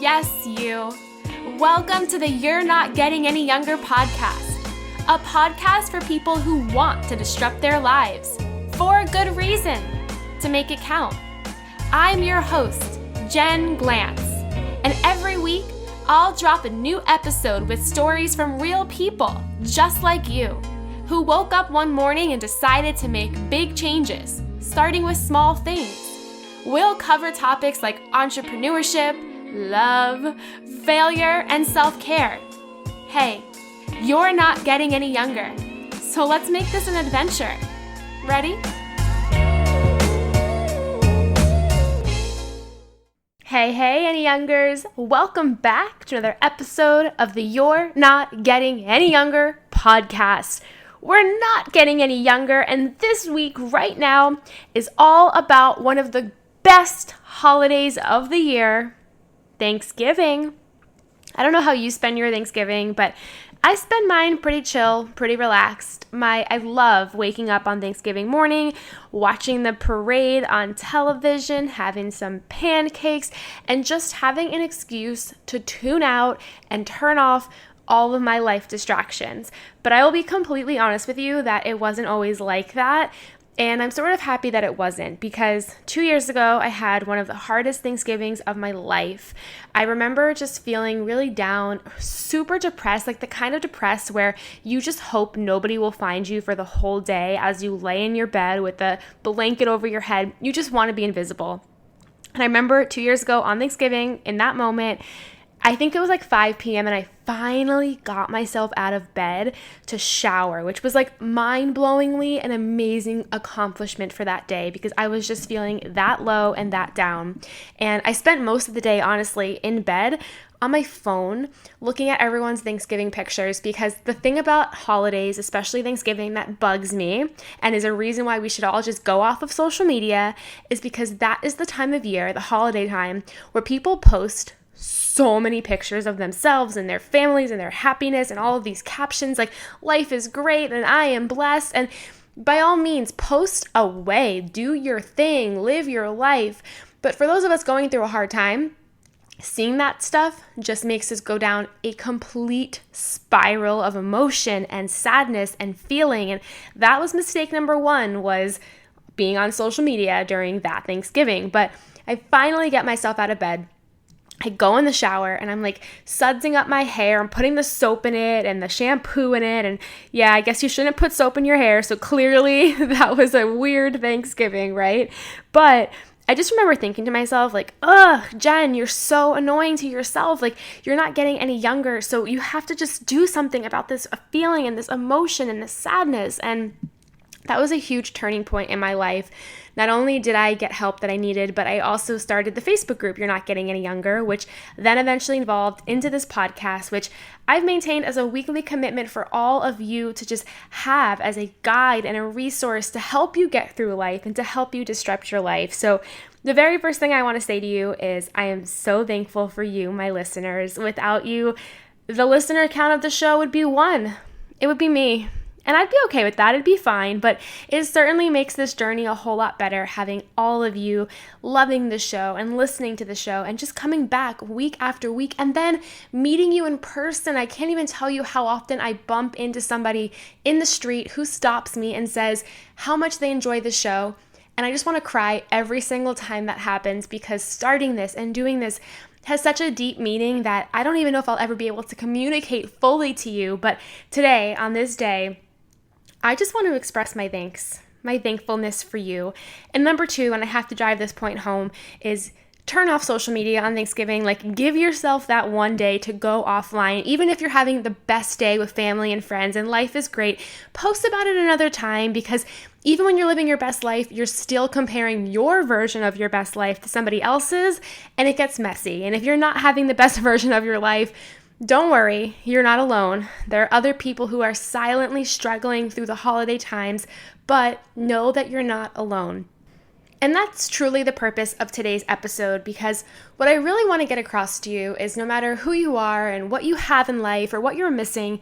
Yes, you. Welcome to the You're Not Getting Any Younger podcast, a podcast for people who want to disrupt their lives for a good reason, to make it count. I'm your host, Jen Glantz, and every week I'll drop a new episode with stories from real people just like you, who woke up one morning and decided to make big changes, starting with small things. We'll cover topics like entrepreneurship, love, failure, and self-care. Hey, you're not getting any younger, so let's make this an adventure. Ready? Hey, any youngers. Welcome back to another episode of the You're Not Getting Any Younger podcast. We're not getting any younger, and this week right now is all about one of the best holidays of the year, Thanksgiving. I don't know how you spend your Thanksgiving, but I spend mine pretty chill, pretty relaxed. I love waking up on Thanksgiving morning, watching the parade on television, having some pancakes, and just having an excuse to tune out and turn off all of my life distractions. But I will be completely honest with you that it wasn't always like that. And I'm sort of happy that it wasn't, because 2 years ago, I had one of the hardest Thanksgivings of my life. I remember just feeling really down, super depressed, like the kind of depressed where you just hope nobody will find you for the whole day as you lay in your bed with a blanket over your head. You just want to be invisible. And I remember 2 years ago on Thanksgiving, in that moment, I think it was like 5 p.m. and I finally got myself out of bed to shower, which was like mind-blowingly an amazing accomplishment for that day because I was just feeling that low and that down. And I spent most of the day, honestly, in bed on my phone looking at everyone's Thanksgiving pictures, because the thing about holidays, especially Thanksgiving, that bugs me and is a reason why we should all just go off of social media is because that is the time of year, the holiday time, where people post so many pictures of themselves and their families and their happiness and all of these captions like life is great and I am blessed. And by all means, post away, do your thing, live your life. But for those of us going through a hard time, seeing that stuff just makes us go down a complete spiral of emotion and sadness and feeling. And that was mistake number one, was being on social media during that Thanksgiving. But I finally get myself out of bed. I go in the shower and I'm like sudsing up my hair. I'm putting the soap in it and the shampoo in it. And yeah, I guess you shouldn't put soap in your hair. So clearly that was a weird Thanksgiving, right? But I just remember thinking to myself like, ugh, Jen, you're so annoying to yourself. Like, you're not getting any younger. So you have to just do something about this feeling and this emotion and this sadness. And that was a huge turning point in my life. Not only did I get help that I needed, but I also started the Facebook group, You're Not Getting Any Younger, which then eventually evolved into this podcast, which I've maintained as a weekly commitment for all of you to just have as a guide and a resource to help you get through life and to help you disrupt your life. So the very first thing I want to say to you is I am so thankful for you, my listeners. Without you, the listener count of the show would be 1. It would be me. And I'd be okay with that. It'd be fine. But it certainly makes this journey a whole lot better having all of you loving the show and listening to the show and just coming back week after week and then meeting you in person. I can't even tell you how often I bump into somebody in the street who stops me and says how much they enjoy the show. And I just want to cry every single time that happens, because starting this and doing this has such a deep meaning that I don't even know if I'll ever be able to communicate fully to you. But today, on this day, I just want to express my thankfulness for you. And number 2, and I have to drive this point home, is turn off social media on Thanksgiving. Like, give yourself that one day to go offline. Even if you're having the best day with family and friends and life is great, post about it another time, because even when you're living your best life, you're still comparing your version of your best life to somebody else's, and it gets messy. And if you're not having the best version of your life, don't worry, you're not alone. There are other people who are silently struggling through the holiday times, but know that you're not alone. And that's truly the purpose of today's episode, because what I really want to get across to you is no matter who you are and what you have in life or what you're missing,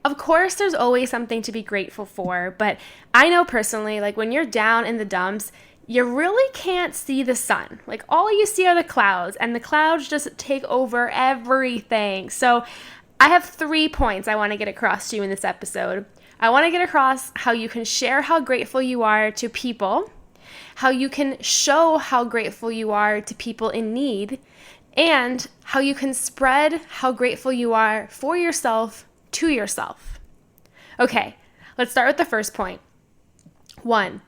of course there's always something to be grateful for. But I know personally, like when you're down in the dumps, you really can't see the sun. Like all you see are the clouds, and the clouds just take over everything. So I have 3 points I want to get across to you in this episode. I want to get across how you can share how grateful you are to people, how you can show how grateful you are to people in need, and how you can spread how grateful you are for yourself to yourself. Okay, let's start with the first point. 1,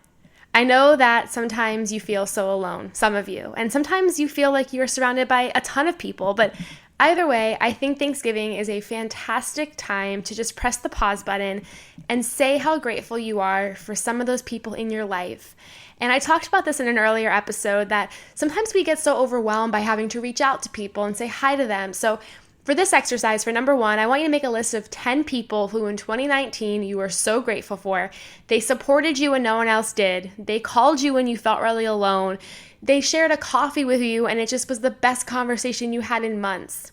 I know that sometimes you feel so alone, some of you, and sometimes you feel like you're surrounded by a ton of people, but either way, I think Thanksgiving is a fantastic time to just press the pause button and say how grateful you are for some of those people in your life. And I talked about this in an earlier episode that sometimes we get so overwhelmed by having to reach out to people and say hi to them. So for this exercise, for number 1, I want you to make a list of 10 people who in 2019 you were so grateful for. They supported you when no one else did. They called you when you felt really alone. They shared a coffee with you and it just was the best conversation you had in months.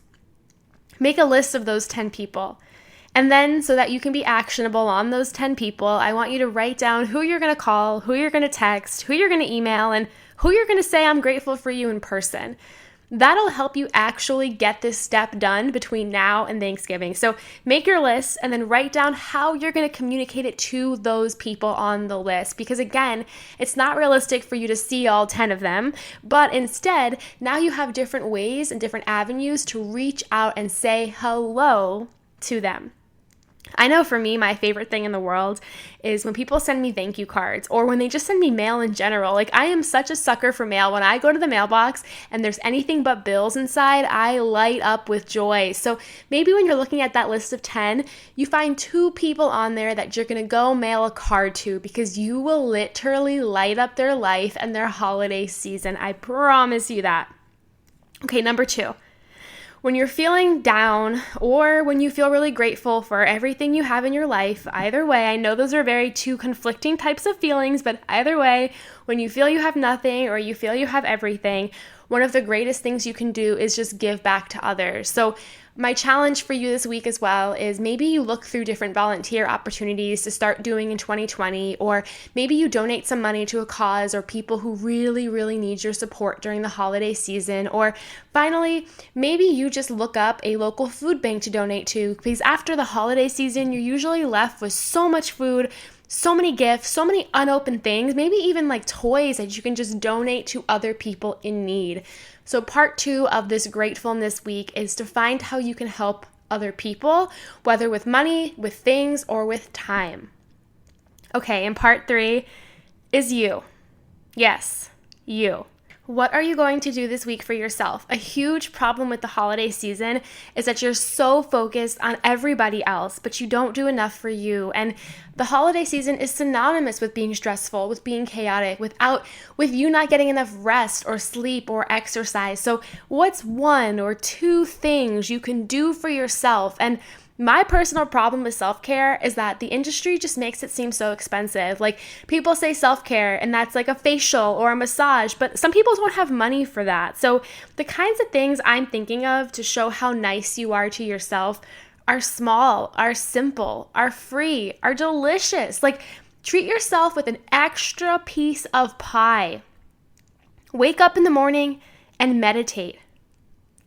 Make a list of those 10 people. And then so that you can be actionable on those 10 people, I want you to write down who you're going to call, who you're going to text, who you're going to email, and who you're going to say I'm grateful for you in person. That'll help you actually get this step done between now and Thanksgiving. So make your list and then write down how you're going to communicate it to those people on the list. Because again, it's not realistic for you to see all 10 of them, but instead, now you have different ways and different avenues to reach out and say hello to them. I know for me, my favorite thing in the world is when people send me thank you cards or when they just send me mail in general. Like I am such a sucker for mail. When I go to the mailbox and there's anything but bills inside, I light up with joy. So maybe when you're looking at that list of 10, you find 2 people on there that you're going to go mail a card to because you will literally light up their life and their holiday season. I promise you that. Okay, number 2. When you're feeling down or when you feel really grateful for everything you have in your life, either way, I know those are very 2 conflicting types of feelings, but either way, when you feel you have nothing or you feel you have everything, one of the greatest things you can do is just give back to others. So my challenge for you this week as well is maybe you look through different volunteer opportunities to start doing in 2020, or maybe you donate some money to a cause or people who really, really need your support during the holiday season. Or finally, maybe you just look up a local food bank to donate to, because after the holiday season, you're usually left with so much food, so many gifts, so many unopened things, maybe even like toys that you can just donate to other people in need. So part 2 of this gratefulness week is to find how you can help other people, whether with money, with things, or with time. Okay, and part 3 is you. Yes, you. What are you going to do this week for yourself? A huge problem with the holiday season is that you're so focused on everybody else, but you don't do enough for you. And the holiday season is synonymous with being stressful, with being chaotic, with you not getting enough rest or sleep or exercise. So what's 1 or 2 things you can do for yourself? And my personal problem with self-care is that the industry just makes it seem so expensive. Like people say self-care and that's like a facial or a massage, but some people don't have money for that. So the kinds of things I'm thinking of to show how nice you are to yourself are small, are simple, are free, are delicious. Like treat yourself with an extra piece of pie. Wake up in the morning and meditate.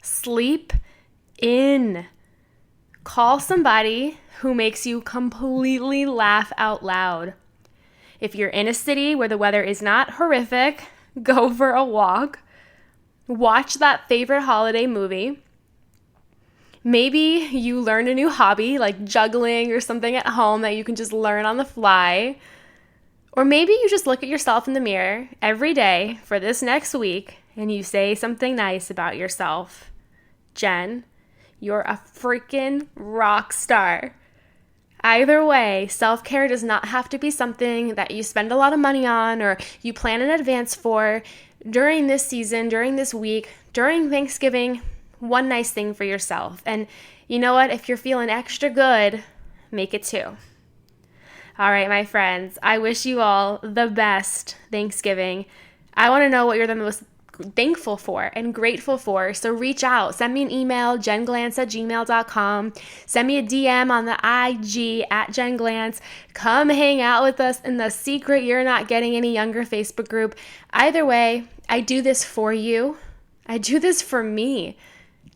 Sleep in. Call somebody who makes you completely laugh out loud. If you're in a city where the weather is not horrific, go for a walk. Watch that favorite holiday movie. Maybe you learn a new hobby like juggling or something at home that you can just learn on the fly. Or maybe you just look at yourself in the mirror every day for this next week and you say something nice about yourself. Jen, you're a freaking rock star. Either way, self-care does not have to be something that you spend a lot of money on or you plan in advance for. During this season, during this week, during Thanksgiving, one nice thing for yourself. And you know what? If you're feeling extra good, make it 2. All right, my friends, I wish you all the best Thanksgiving. I want to know what you're the most thankful for and grateful for. So reach out, send me an email, jenglance@gmail.com, send me a DM on the IG @jenglance, come hang out with us in the secret You're Not Getting Any Younger Facebook group. Either way, I do this for you. I do this for me.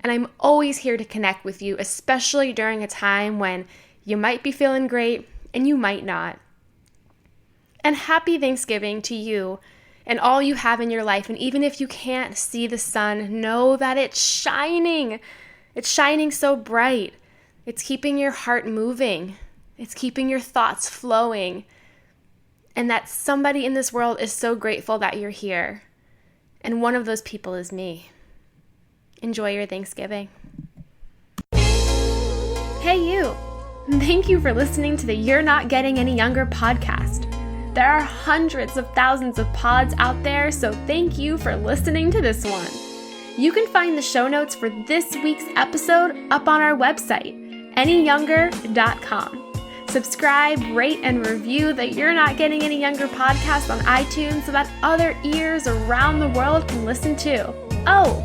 And I'm always here to connect with you, especially during a time when you might be feeling great and you might not. And happy Thanksgiving to you and all you have in your life. And even if you can't see the sun, know that it's shining. It's shining so bright. It's keeping your heart moving. It's keeping your thoughts flowing. And that somebody in this world is so grateful that you're here. And one of those people is me. Enjoy your Thanksgiving. Hey you! Thank you for listening to the You're Not Getting Any Younger podcast. There are hundreds of thousands of pods out there, so thank you for listening to this one. You can find the show notes for this week's episode up on our website, anyyounger.com. Subscribe, rate, and review the You're Not Getting Any Younger podcast on iTunes so that other ears around the world can listen too. Oh,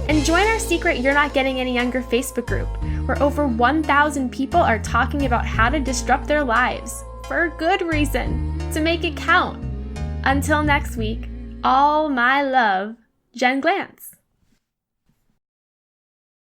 and join our secret You're Not Getting Any Younger Facebook group, where over 1,000 people are talking about how to disrupt their lives, for a good reason, to make it count. Until next week, all my love, Jen Glance.